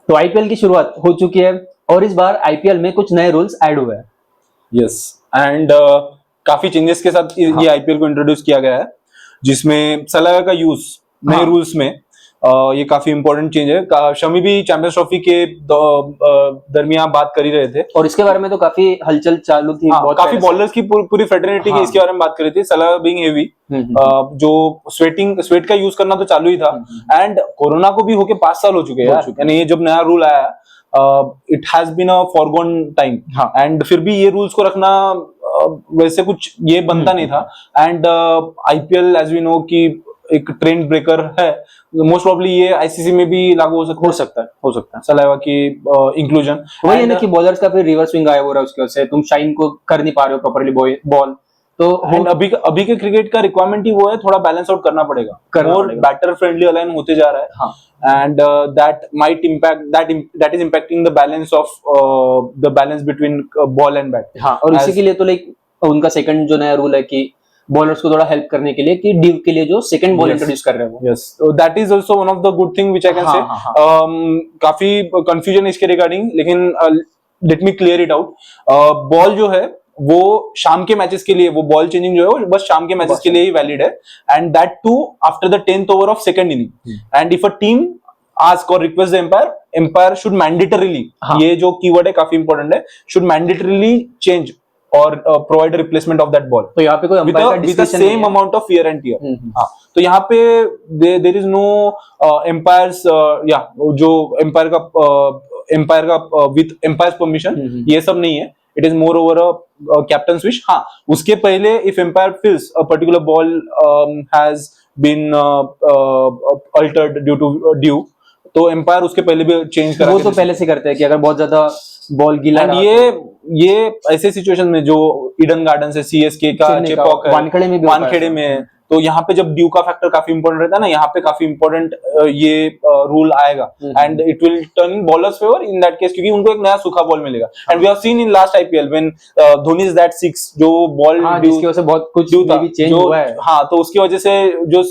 तो आईपीएल की शुरुआत हो चुकी है और इस बार आईपीएल में कुछ नए रूल्स ऐड हुए हैं। यस एंड काफी चेंजेस के साथ ये आईपीएल को इंट्रोड्यूस किया गया है, जिसमें सलाह का यूज नए रूल्स में ये काफी इंपॉर्टेंट चेंज है। शमी भी चैंपियंस ट्रॉफी के दरमियान बात कर ही रहे थे, और इसके बारे में तो काफी हलचल चालू थी। काफी बॉलर्स की पूरी फेडरेटिटी की इसके बारे में बात कर रही थी। सलाह बीइंग हेवी, जो स्वेट का यूज करना तो चालू ही था, एंड कोरोना को भी होके 5 साल हो चुके हैं यार। यानी ये जब नया रूल आया, it has been a forgone time, एंड फिर भी ये रूल्स को रखना वैसे कुछ ये बनता नहीं था। And IPL as we know कि एक ट्रेंड ब्रेकर है, मोस्ट प्रोबेबली ये आईसीसी में भी लागू हो सकता है सलाइवा की इंक्लूजन। वही है ना कि बॉलर्स का फिर रिवर्स स्विंग आया हो रहा है, उसकी वजह से तुम शाइन को कर नहीं पा रहे हो प्रॉपर्ली बॉल। तो अभी के क्रिकेट का रिक्वायरमेंट ही वो है, थोड़ा बैलेंस आउट करना पड़ेगा, मोर बैटर फ्रेंडली अलाइन होते जा रहा है, and that might impact that is impacting the balance between ball and bat. और इसी के लिए तो लाइक उनका सेकंड जो नया रूल है कि बॉलर्स को थोड़ा हेल्प करने के लिए कि ड्यू के लिए जो सेकंड बॉल इंट्रोड्यूस कर रहे हैं वो। Yes, that is also one of the good thing which I can say. काफी कंफ्यूजन इसके रिगार्डिंग, लेकिन let me clear it out. Ball जो है वो शाम के मैचेस के लिए, वो बॉल चेंजिंग जो है वो बस शाम के मैचेस के लिए ही वैलिड है, and that too after the 10th over of second inning. एंड इफ अ टीम ask or request the empire should mandatorily, ये जो कीवर्ड है काफी इंपॉर्टेंट है, should mandatorily change or provide a replacement of that ball. तो यहाँ पे कोई अंपायर का with the same amount of wear and tear. तो यहाँ पे there is no empires, जो empire का with empire's permission, ये सब नहीं है. It is more over a captain's wish. हाँ, उसके पहले if empire feels a particular ball has been altered due to due, तो एम्पायर उसके पहले भी चेंज करा, वो तो पहले से करते हैं कि अगर बहुत ज्यादा बॉल गीला रहा, ये ऐसे सिचुएशन में जो ईडन गार्डन से सीएसके का चेपॉक है, वानखेड़े में, तो यहाँ पे जब ड्यू का फैक्टर काफी इंपॉर्टेंट रहता है ना, यहाँ पे काफी इंपॉर्टेंट ये रूल आएगा, and it will turn in bowlers favour in that case, क्योंकि उनको एक नया सूखा बॉल मिलेगा। And we have seen in last IPL when Dhoni is that 6 जो बॉल जिसकी वजह से बहुत कुछ भी चेंज हुआ है। हाँ, तो उसकी वजह से जो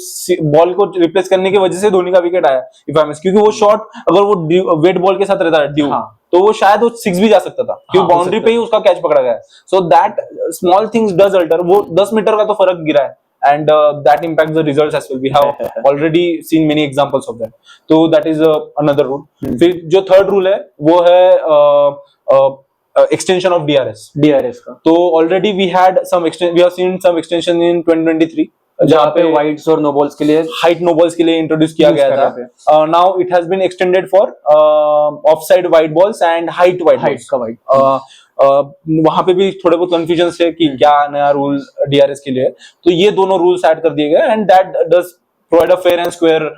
बॉल को रिप्लेस करने की वजह से धोनी का विकेट आया, इफ आई मिस, क्योंकि वो शॉट अगर वो वेट बॉल के साथ रहता है ड्यू, तो वो शायद वो 6 भी जा सकता था, क्योंकि बाउंड्री पे ही उसका कैच पकड़ा गया। So that small things does alter, वो 10 मीटर का तो फर्क गिरा है, and that impacts the results as well. We have already seen many examples of that. So that is another rule. फिर जो थर्ड रूल है वो है extension of DRS का। तो already we have seen some extension in 2023, जहाँ पे wides और नो बॉल्स के लिए, हाइट नो बॉल्स के लिए इंट्रोड्यूस किया गया था। Now it has been extended for offside wide balls and height का वाइड। वहां पे भी थोड़े बहुत कंफ्यूजन है कि क्या नया रूल डीआरएस के लिए, तो ये दोनों रूल्स ऐड कर दिए गए, and that does provide a fair and square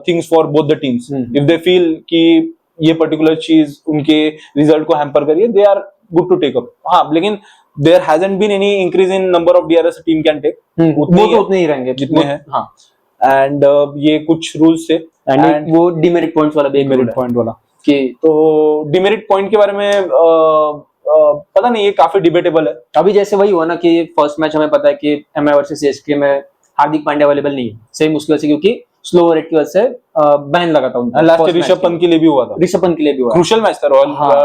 things for both the teams. If they feel कि ये पर्टिकुलर चीज उनके रिजल्ट को हैम्पर करिए, they are good to take up. हाँ, लेकिन there hasn't been any increase in number of DRS a team can take. वो तो उतने ही रहेंगे जितने हैं। हाँ, and ये कुछ rules थे, and वो demerit points वाला भी demerit point वाला कि, तो demerit point के बारे में पता नहीं, ये काफी डिबेटेबल है। अभी जैसे वही हुआ ना कि फर्स्ट मैच हमें पता है कि एमआई वर्सेस सीएसके में हार्दिक पांड्या अवेलेबल नहीं है, सेम उसकी वजह से, क्योंकि स्लो रेट की वजह से बैन लगा था उनका। लास्ट ऋषभ पंत के लिए भी हुआ था, क्रूशियल मैच था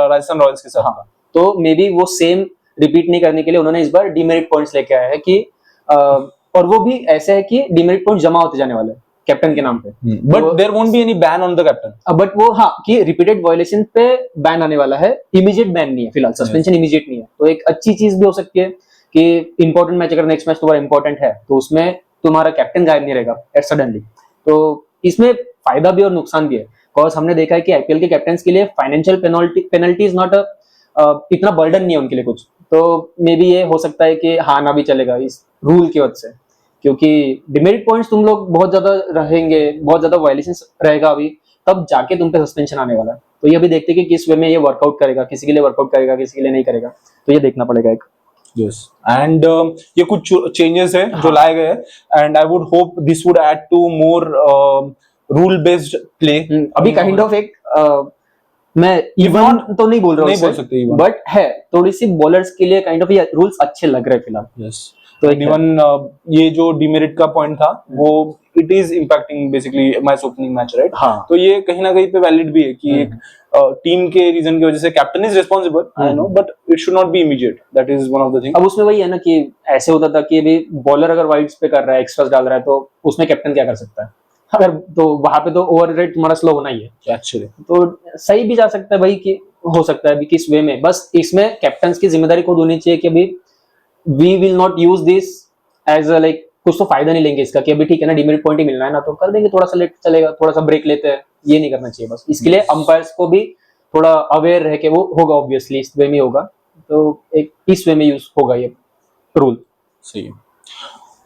राजस्थान रॉयल्स के साथ। तो मे बी वो सेम रिपीट नहीं करने के लिए उन्होंने इस बार डिमेरिट पॉइंट्स लेके आया है कि और वो भी ऐसे है कि डिमेरिट पॉइंट जमा होते जाने वाले हैं कैप्टन के नाम पे, but there won't be any ban on the captain. But वो कि रिपीटेड वायलेशन पे बैन आने वाला है, इमीडिएट बैन नहीं है फिलहाल, सस्पेंशन इमीडिएट नहीं है। तो एक अच्छी चीज भी हो सकती है कि इंपॉर्टेंट मैच, अगर नेक्स्ट मैच तुम्हारा इंपॉर्टेंट है तो उसमें तुम्हारा कैप्टन गायब नहीं रहेगा सडनली। तो इसमें फायदा भी और नुकसान भी है, बिकॉज हमने देखा है कि आईपीएल के कैप्टन के लिए फाइनेंशियल पेनल्टी इज नॉट इतना बर्डन नहीं है उनके लिए कुछ। तो मे बी ये हो सकता है कि हाँ ना भी चलेगा इस रूल की वजह से, क्योंकि डिमेरिट पॉइंट्स तुम लोग बहुत ज्यादा रहेंगे, बहुत ज्यादा वायलेशंस रहेगा अभी, तब जाके तुम पे सस्पेंशन आने वाला है। तो ये भी देखते हैं कि किस वे में ये वर्कआउट करेगा, किसी के लिए वर्कआउट करेगा, किसी के लिए नहीं करेगा, तो ये देखना पड़ेगा एक। यस, एंड ये कुछ चेंजेस है जो लाए गए, and I would hope this would add to more rule based play. अभी काइंड ऑफ एक मैं इवन तो नहीं बोल रहा हूँ, नहीं बोल सकते, बट है थोड़ी सी बॉलर्स के लिए काइंड ऑफ ये रूल्स अच्छे लग रहे हैं फिलहाल। यस, तो इवन ये जो डिमेरिट का पॉइंट था वो it is impacting basically match opening match, right? हाँ। तो ये कहीं ना कहीं पे वैलिड भी है कि एक टीम के रीजन की वजह से captain is responsible, I know, but it should not be immediate, that is one of the thing. अब उसमें वही है ना कि ऐसे होता था कि अभी बॉलर अगर वाइड्स पे कर रहा है, एक्स्ट्रास डाल रहा है, तो उसमें कैप्टन क्या कर सकता है? अगर तो वहां पे तो ओवर रेट तुम्हारा स्लो होना ही है एक्चुअली। तो सही भी जा सकता है भाई कि हो सकता है अभी किस वे में, बस इसमें कैप्टन की जिम्मेदारी खुद होनी चाहिए कि अभी we will not use this as like, कुछ तो फायदा नहीं लेंगे इसका कि अभी ठीक है ना डिमेरिट पॉइंट ही मिलना है ना तो कर देंगे, थोड़ा सा लेट चलेगा, थोड़ा सा ब्रेक लेते हैं, ये नहीं करना चाहिए। बस इसके लिए अंपायर्स को भी थोड़ा अवेयर रह के वो होगा, ऑब्वियसली इस वे में होगा, तो एक इस वे में यूज होगा ये रूल। सही है।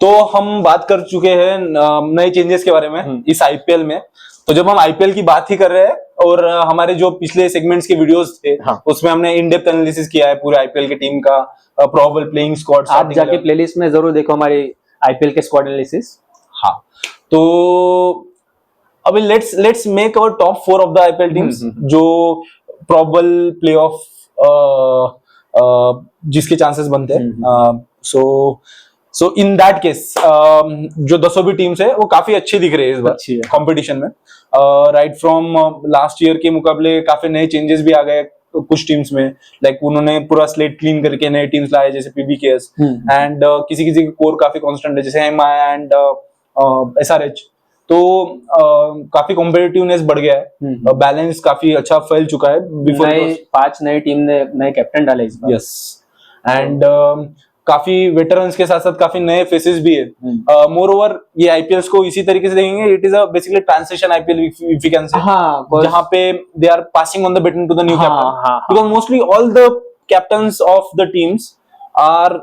तो हम बात कर चुके हैं नए चेंजेस के बारे में इस आईपीएल में। तो जब हम आईपीएल की बात ही कर रहे हैं और हमारे जो पिछले सेगमेंट्स के वीडियोस थे, हाँ। उसमें हमने इन डेप्थ एनालिसिस किया है पूरे आईपीएल की टीम का, प्रोबेबल प्लेइंग स्क्वाड। आप जाके प्लेलिस्ट में जरूर देखो हमारी आईपीएल के स्क्वाड एनालिसिस। हाँ, तो अभी let's make our top 4 of the IPL teams जो प्रोबेबल प्लेऑफ जिसके चांसेस बनते हैं। सो इन दैट केस जो 10 भी टीम्स है वो काफी अच्छी दिख रही है इस बार कंपटीशन में। राइट फ्रॉम लास्ट ईयर के मुकाबले काफी नए चेंजेस भी आ गए कुछ टीम्स में, लाइक उन्होंने पूरा स्लेट क्लीन करके नए टीम्स लाए जैसे पीबीकेएस, एंड किसी किसी के कोर काफी कांस्टेंट है जैसे एमआई एंड एसआरएच। तो काफी कॉम्पिटिटिवनेस बढ़ गया है, बैलेंस काफी अच्छा फैल चुका है। बिफोर 5 नए टीम ने नए कैप्टन डाले इस बार। यस, एंड काफी वेटरन्स के साथ साथ काफी नए फेसेस भी है। मोर ओवर ये आईपीएल्स को इसी तरीके से देखेंगे, it is a basically transition IPL if you can say, जहां पे they are passing on the baton to the new captain, because mostly all the captains of the teams are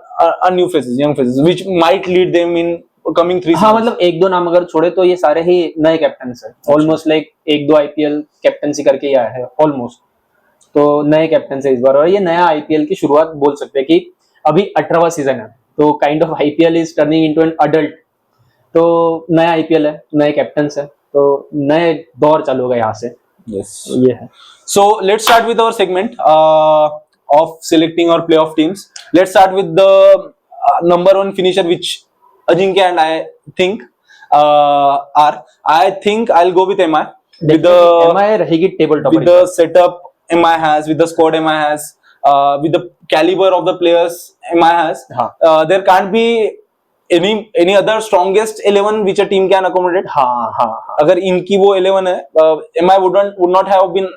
new faces, young faces which might lead them in coming 3 हाँ, मतलब 1-2 नाम अगर छोड़े तो ये सारे ही नए कैप्टन है, ऑलमोस्ट लाइक 1-2 आईपीएल कैप्टनसी करके ही आया है ऑलमोस्ट, तो नए कैप्टन है इस बार। और ये नया आईपीएल की शुरुआत बोल सकते हैं कि अभी 18वां सीजन है, तो kind of IPL is turning into an adult, तो नया आईपीएल है, नए कैप्टन है, तो नए दौर चालू होगा यहाँ से। यस, ये है। So let's start with our segment of selecting our playoff teams. Let's start with the number 1 finisher, which Ajinkya and I think are. I think I'll go with MI. With the MI रहेगी table topper, with the setup MI has, with the squad MI has, with the caliber of the players MI has. There can't be any other strongest 11 which a team can accommodate. हाँ. अगर इनकी वो 11 है, MI would not have been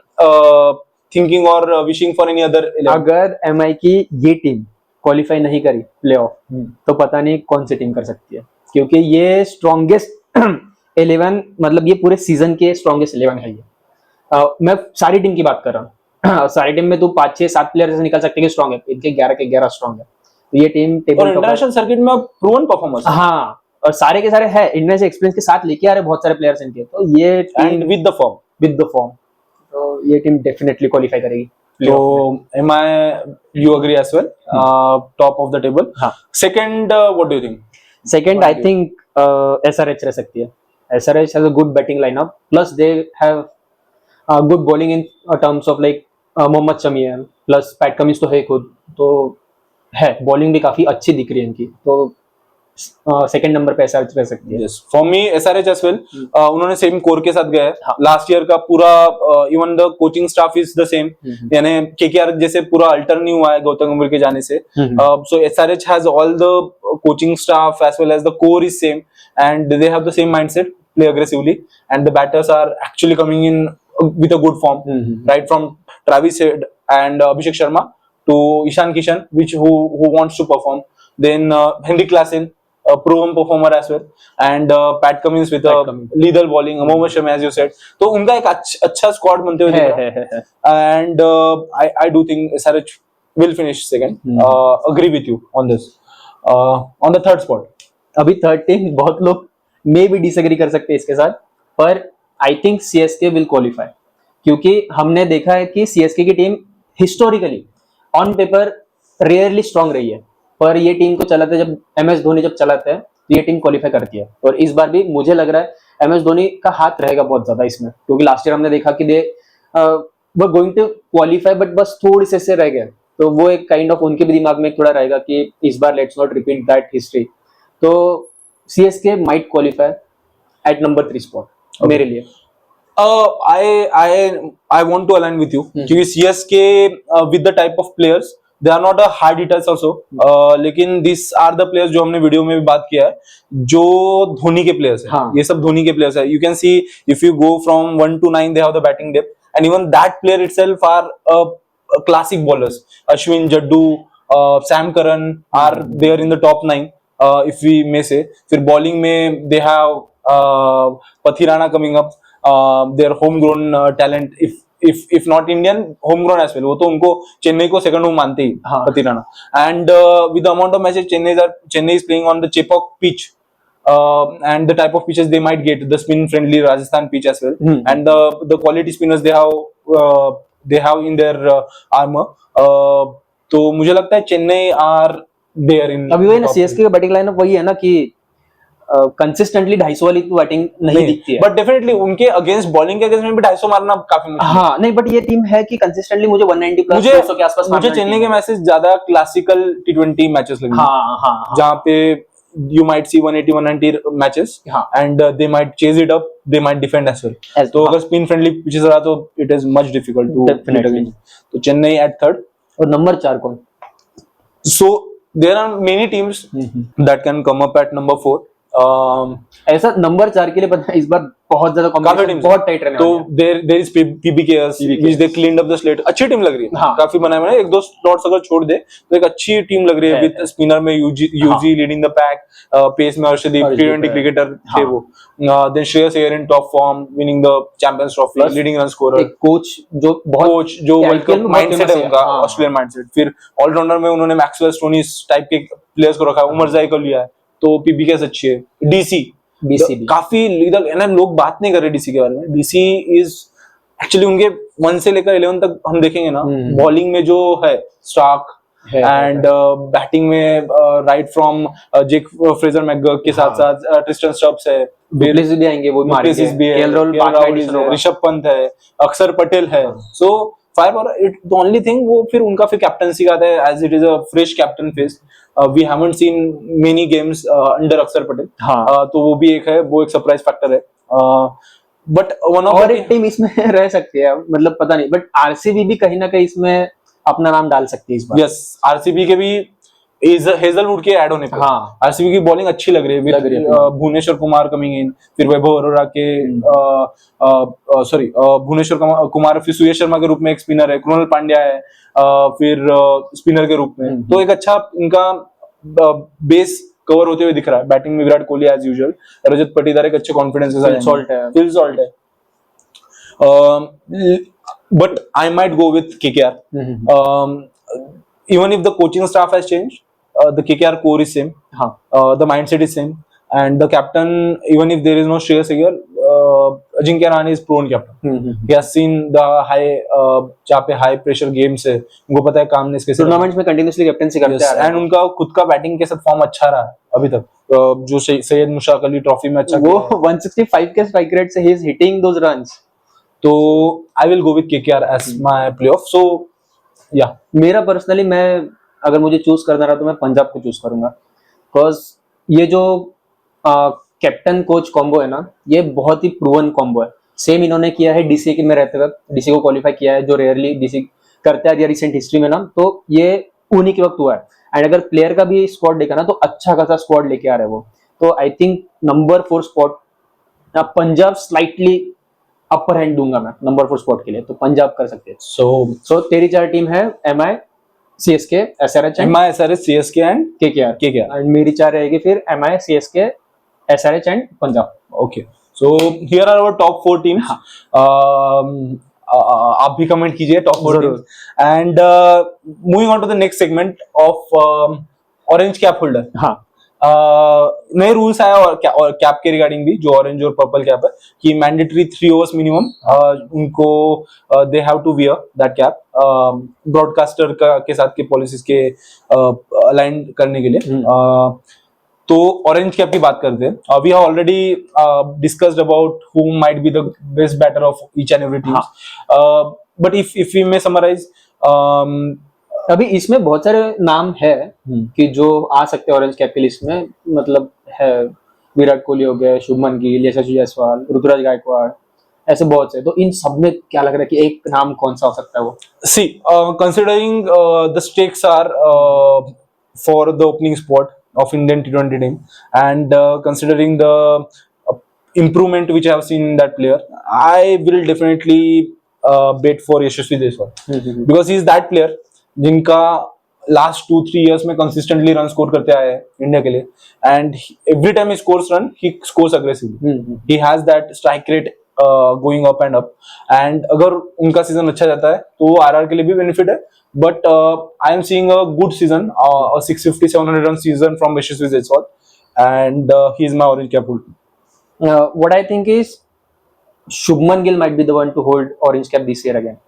thinking और wishing for any other 11. अगर MI की ये team qualify नहीं करी प्लेऑफ तो पता नहीं कौन सी टीम कर सकती है, क्योंकि ये स्ट्रॉन्गेस्ट 11 मतलब ये पूरे सीजन के स्ट्रॉन्गेस्ट 11 है ये। मैं सारी टीम की बात कर रहा हूँ। सारी टीम में तो 5, 6, 7 प्लेयर से निकल सकते हैं कि स्ट्रॉन्ग है, इनके 11 के 11 स्ट्रॉन्ग है, तो ये टीम टेबल और इंटरनेशनल सर्किट में प्रूवन परफॉर्मेंस। हाँ, और सारे के सारे है इनमें से एक्सपीरियंस के साथ लेके आ रहे बहुत सारे प्लेयर्स इनके, तो ये टीम विद द फॉर्म तो ये टीम डेफिनेटली क्वालिफाई करेगी। तो am I you agree as well? Top of the table. Second, what do you think? Second, I think SRH रह सकती है। SRH has a good batting lineup, plus they have good bowling in terms of like Mohammed Shami है, plus PAT Cummins तो है खुद, तो है bowling भी काफी अच्छी दिख रही है इनकी, तो सेकंड नंबर पे एसआरएच रह सकती है। Yes, for me SRH as well. उन्होंने सेम कोर के साथ गए लास्ट ईयर का पूरा, even the coaching staff is the same, यानी केकेआर जैसे पूरा अल्टर नहीं हुआ है गौतम गंभीर के जाने से। So SRH has all the coaching staff as well as the core is same, and they have the same mindset, play aggressively, and the batters are actually coming in with a good form, right from Travis Head and Abhishek Sharma to Ishan Kishan, who wants to perform, then Henrik Klassen, a proven performer as well, and Pat Cummins with lethal bowling, Mohammad Shami as you said, तो उनका एक अच्छा squad बनते हुए दिख रहा है, and I do think SRH will finish second. Agree with you on this. On the third spot, अभी थर्ड टीम बहुत लोग मे भी डिसएग्री कर सकते हैं इसके साथ, पर I think CSK will qualify, क्योंकि हमने देखा है कि सीएसके की team historically on paper rarely strong रही है, पर ये टीम को चलाते जब MS धोनी जब चलाते हैं तो ये टीम क्वालिफाई करती है, और इस बार भी मुझे लग रहा है MS धोनी का हाथ रहेगा बहुत ज्यादा इसमें, क्योंकि लास्ट ईयर हमने देखा कि they were going to qualify but बस थोड़ी से रह गए, तो वो एक काइंड ऑफ उनके भी दिमाग में थोड़ा रहेगा कि इस बार let's not repeat that history. तो CSK might qualify at number 3 spot मेरे लिए। I want to align with you क्योंकि CSK with the type of players they are not a hard hitters also लेकिन these are the players जो हमने video में भी बात किया है जो धोनी के प्लेयर्स हैं। ये सब धोनी के प्लेयर्स हैं। You can see if you go from 1 to 9 they have the batting depth and even that player itself are classic bowlers. Ashwin, Jaddu, Sam Curran are there in the top 9 if we may say। फिर bowling में they have Pathirana coming up, their homegrown talent if not Indian homegrown as well। वो तो उनको चेन्नई को second home मानते ही Pathirana. And with the amount of matches Chennai is playing on the Chepauk pitch and the type of pitches they might get, the spin friendly Rajasthan pitch as well and the quality spinners they have in their armor। तो मुझे लगता है Chennai are there in. अभी वही ना CSK का batting lineup वही है ना कि कंसिस्टेंटली 250 वाली तो बैटिंग नहीं दिखती है, बट डेफिनेटली उनके अगेंस्ट बॉलिंग के अगेंस्ट में भी 250 मारना काफी मुश्किल है। हाँ नहीं, बट ये टीम है कि कंसिस्टेंटली मुझे 190 प्लस 200 के आसपास मुझे चेन्नई के मैचेस ज्यादा क्लासिकल टी20 मैचेस लगे। हाँ जहाँ पे you might see 180 190 matches and they might chase it up, they might defend as well। तो अगर स्पिन फ्रेंडली पिचेस रहा तो it is much difficult to hit against। तो चेन्नई at third और नंबर 4 कौन? So there are many teams that can come up at number 4। ऐसा number 4 के लिए पता है इस बार बहुत ज्यादा कॉम्पिटिशन बहुत टाइट रहने वाला है। तो there is PBKers which they cleaned up the slate। अच्छी टीम लग रही है। काफी बनाए हुए हैं। एक दो स्लॉट्स अगर छोड़ दे तो एक अच्छी टीम लग रही है विद स्पिनर में Yuzi leading the pack, pace में अर्शदीप T20 क्रिकेटर थे वो, then Shreyas Iyer in top form winning the champions trophy, leading run scorer, एक कोच जो वर्ल्ड कप माइंडसेट है उनका, ऑस्ट्रेलियन माइंडसेट। फिर ऑलराउंडर में उन्होंने मैक्सवेल स्टोनीस टाइप के प्लेयर्स को रखा, उमर जाई को लिया है। तो PBKers अच्छी है। डीसी काफी लीडर है ना, लोग बात नहीं कर रहे डीसी के बारे में। डीसी इज एक्चुअली उनके 1 से लेकर 11 तक हम देखेंगे ना, बॉलिंग में जो है स्टार्क एंड बैटिंग में right from Jake Fraser McGurk के साथ साथ ट्रिस्टन स्टब्स है, डुप्लेसिस भी आएंगे, वो मारेंगे, केएल राहुल, ऋषभ पंत है, अक्षर पटेल है। So fire power it the only thing वो फिर उनका फिर कैप्टनसी का आता है as it is a fresh captain face. We haven't seen many games under Akshar Patel. तो वो भी एक है, वो एक सरप्राइज फैक्टर है। बट वन ऑफ और एक टीम इसमें रह सकती है, मतलब पता नहीं, बट आरसीबी भी कहीं ना कहीं इसमें अपना नाम डाल सकती है इस बार। यस, आरसीबी के भी हेजलवुड के ऐड होने पे आरसीबी की बॉलिंग अच्छी लग रही है with Bhuvneshwar Kumar coming in, फिर वैभव अरोड़ा के भुवनेश्वर कुमार, फिर सुयश शर्मा के रूप में एक स्पिनर है, कृणाल पांड्या है फिर स्पिनर के रूप में। तो एक अच्छा इनका बेस कवर होते हुए दिख रहा है। बैटिंग में विराट कोहली एज यूजुअल, रजत पाटीदार एक अच्छे कॉन्फिडेंस के साथ, फिल सॉल्ट है। But I might go with KKR even if the coaching staff has changed, the KKR core is same, the mindset is same, and the captain, even if there is no Shreyas Iyer, Ajinkya Rahane is prone captain। He has seen the जहाँ पे high pressure games है, उनको पता है calmness कैसे, tournaments में continuously captaincy करते आ रहे हैं, and उनका खुद का बैटिंग के साथ फॉर्म अच्छा रहा है अभी तक। जो सैयद मुश्ताक अली ट्रॉफी में अच्छा, वो 165 के स्ट्राइक रेट से he is hitting those runs। तो I will go with KKR as my playoff। So yeah, मेरा पर्सनली, मैं अगर मुझे चूज करना रहा तो मैं पंजाब को चूज करूंगा, बिकॉज ये जो कैप्टन कोच कॉम्बो है ना, ये बहुत ही प्रूवन कॉम्बो है। सेम इन्होंने किया है डीसी के में रहते वक्त, डीसी को क्वालिफाई किया है, जो रेयरली डीसी करते आ रही है रिसेंट हिस्ट्री में ना, तो ये उन्हीं के वक्त हुआ है। एंड अगर प्लेयर का भी स्क्वाड देखा ना तो अच्छा खासा स्क्वाड लेके आ रहे हैं वो। तो I think number 4 spot Punjab slightly upper hand दूंगा मैं नंबर 4 स्पॉट के लिए, तो पंजाब कर सकते हैं। सो तेरी 4 टीम है MI, CSK, SRH, MI, SRH, CSK and KKR। And मेरी 4 रहेगी फिर MI, CSK, SRH and Punjab. Okay, so here are our top 4 teams. आप भी कमेंट कीजिए top 4 teams. And moving on to the next segment of orange cap holder. नए rules आया और cap के रिगार्डिंग भी, जो ऑरेंज और पर्पल कैप है, कि मैंडेटरी 3 ओवर्स मिनिमम उनको they have to wear that cap broadcaster के साथ के पॉलिसीज के अलाइन करने के लिए। तो ऑरेंज कैप की बात करते हैं। We have already discussed about who might be the best batter of each and every team, but if we may summarise, अभी इसमें बहुत सारे नाम है कि जो आ सकते हैं ऑरेंज कैप की लिस्ट में, मतलब है विराट कोहली हो गया, शुभमन गिल, यशस्वी जायसवाल, ऋतुराज गायकवाड़, ऐसे बहुत से। तो इन सब में क्या लग रहा है कि एक नाम कौन सा हो सकता है वो? See, considering the stakes are for the opening spot of Indian T20 team, and considering the improvement which I have seen in that player, I will definitely bet for Yashasvi Jaiswal because he is that player जिनका last 2-3 years में consistently run score करते आए हैं India के लिए, and every time he scores run, he scores aggressively, he has that strike rate going up and up, and अगर उनका season अच्छा जाता है तो वो आरआर के लिए भी बेनिफिट है, but I am seeing a good season, 650-700 run season from Yashasvi Jaiswal, and he is my orange cap holder. What I think is Shubman Gill might be the one to hold orange cap this year again,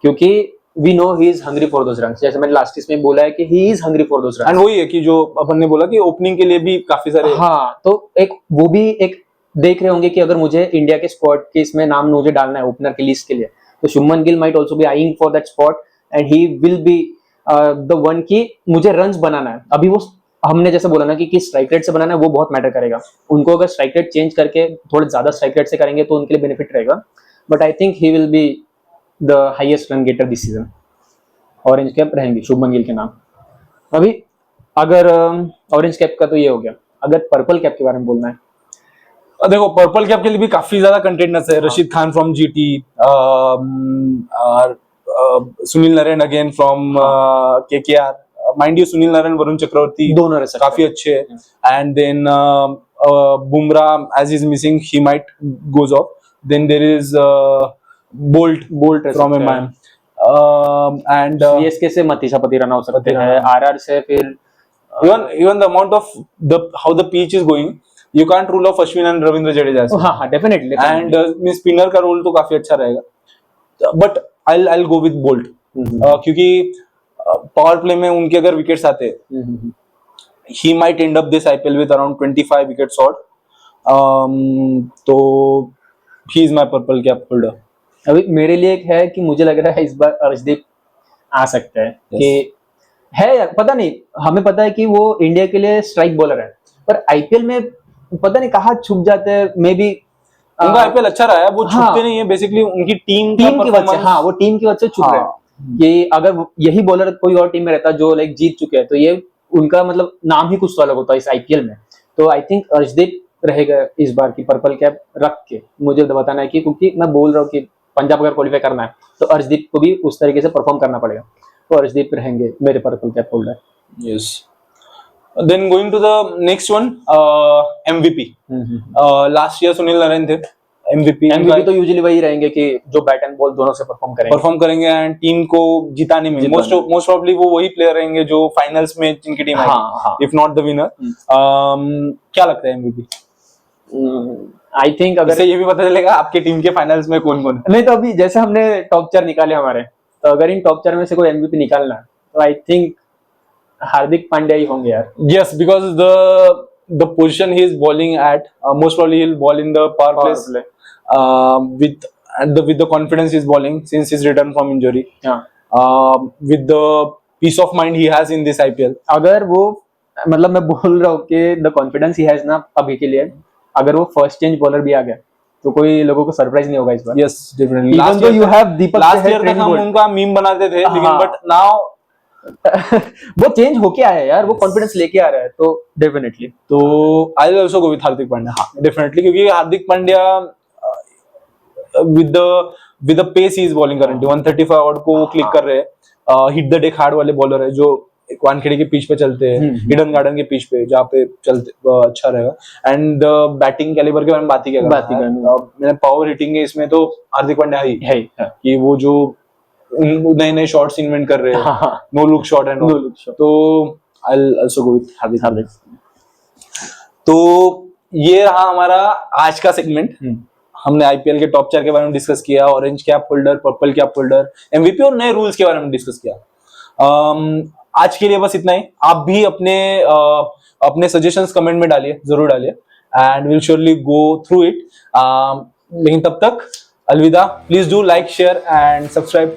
क्योंकि we know he is hungry for those runs. जैसे मैंने last इसमें बोला है कि he is hungry for those runs. And वही है कि जो अपन ने बोला कि ओपनिंग के लिए भी काफी सारे, हाँ, तो एक वो भी एक देख रहे होंगे कि अगर मुझे इंडिया के स्क्वाड के इसमें नाम मुझे डालना है ओपनर की लिस्ट के लिए, तो Shubman Gill might also be eyeing for that spot, and he will be the one की मुझे रन्स बनाना है. अभी वो हमने जैसे बोला ना कि किस स्ट्राइक रेट से बनाना है, वो बहुत मैटर करेगा. उनको अगर स्ट्राइक रेट चेंज करके थोड़े ज्यादा स्ट्राइक रेट से करेंगे तो उनके लिए बेनिफिट रहेगा. But I think he will be the highest run getter this season. Orange cap रहेंगे शुभमन गिल के नाम. अभी अगर ऑरेंज कैप का तो ये हो गया, अगर पर्पल कैप के बारे में बोलना है, देखो पर्पल कैप के लिए भी काफी ज्यादा कंटेंटर्स है. Rashid Khan from GT, Sunil Narine again from KKR. Mind you Sunil Narine, Varun Chakravarthy दोनों रह सकते काफी अच्छे हैं, and then Bumrah as is missing, he might goes off. Then there is Boult from MIM, and CSK से मतीशा पतिराना हो सकते हैं, आरआर से फिर even the amount of the how the pitch is going, you can't rule off Ashwin and Ravindra Jadeja as well. हाँ definitely. And spinner का role तो काफी अच्छा रहेगा, but I'll go with Bolt, क्योंकि पावर प्ले में उनके अगर विकेट्स आते हैं, he might end up this IPL with around 25 wickets odd. तो he is my purple cap holder. अभी मेरे लिए एक है कि मुझे लग रहा है इस बार अर्शदीप आ सकता है. कि है यार, पता नहीं, हमें पता है कि वो इंडिया के लिए स्ट्राइक बॉलर है, पर आईपीएल में पता नहीं कहाँ छुप जाते हैं. मे बी उनका आईपीएल अच्छा रहा है, वो छुपते नहीं है, बेसिकली उनकी टीम की वजह से. हाँ, वो टीम की वजह से छुप रहे हैं. कि अगर यही बॉलर कोई और टीम में रहता जो लाइक जीत चुके हैं, तो ये उनका मतलब नाम ही कुछ तो अलग होता है इस आईपीएल में. तो आई थिंक अर्शदीप रहेगा इस बार की पर्पल कैप रख के. मुझे बताना है कि क्योंकि मैं बोल रहा हूँ कि पंजाब अगर क्वालिफाई करना है तो अर्शदीप को भी उस तरीके से परफॉर्म करना पड़ेगा. तो अर्शदीप रहेंगे मेरे purple cap holder. Yes. Then going to the next one, MVP. Last year Sunil Narine थे एमवीपी. तो यूजुअली वही रहेंगे कि जो बैट एंड बॉल दोनों से परफॉर्म करेंगे एंड टीम को जिताने में मोस्ट प्रोबब्ली वो वही प्लेयर रहेंगे जो फाइनल्स में जिनकी टीम आएगी, इफ नॉट द विनर. क्या लगता है एमवीपी? आई थिंक अगर ये भी पता चलेगा आपके टीम के फाइनल्स में कौन कौन है. नहीं तो अभी जैसे हमने टॉप 4 निकाले हमारे, तो अगर इन टॉप 4 में से कोई एमवीपी निकालना है तो आई थिंक हार्दिक पांड्या ही होंगे यार. Yes, because the position he is bowling at, most probably he will bowl in the power play with the confidence he's bowling since his return from injury, with the peace of mind he has in this IPL. अगर वो मतलब मैं बोल रहा हूँ कि the confidence he has ना अभी के लिए, अगर वो फर्स्ट चेंज बॉलर भी आ गया तो कोई लोगों को सरप्राइज नहीं होगा इस बार. Yes, definitely. Even though you have Deepak last year तक हम उनका मीम बनाते थे, लेकिन बट नाउ वो चेंज होके आया है यार, वो कॉन्फिडेंस लेके आ रहा है. तो डेफिनेटली तो I will also go with Hardik Pandya. हाँ डेफिनेटली, क्योंकि Hardik Pandya with the pace he is bowling currently, 135 out को क्लिक कर रहे हैं. हिट द डेक हार्ड वाले बॉलर है जो वानखेड़े के पिच पे चलते हैं, ईडन गार्डन के पिच पे जहाँ पे चलते अच्छा रहेगा. एंड बैटिंग कैलिबर के बारे में बात ही क्या मैंने पावर हिटिंग है इसमें तो हार्दिक पांड्या ही है कि वो जो नए नए शॉट्स इन्वेंट कर रहे हैं, no look shot and no look shot. तो I will also go with Hardik. तो ये रहा हमारा आज का सेगमेंट. हमने आईपीएल के टॉप 4 के बारे में डिस्कस किया, orange cap holder, purple cap holder, MVP और नए रूल्स के बारे में डिस्कस किया. आज के लिए बस इतना ही. आप भी अपने सजेशंस कमेंट में डालिए, जरूर डालिए, and will surely go through it. लेकिन तब तक अलविदा. Please do like, share and subscribe.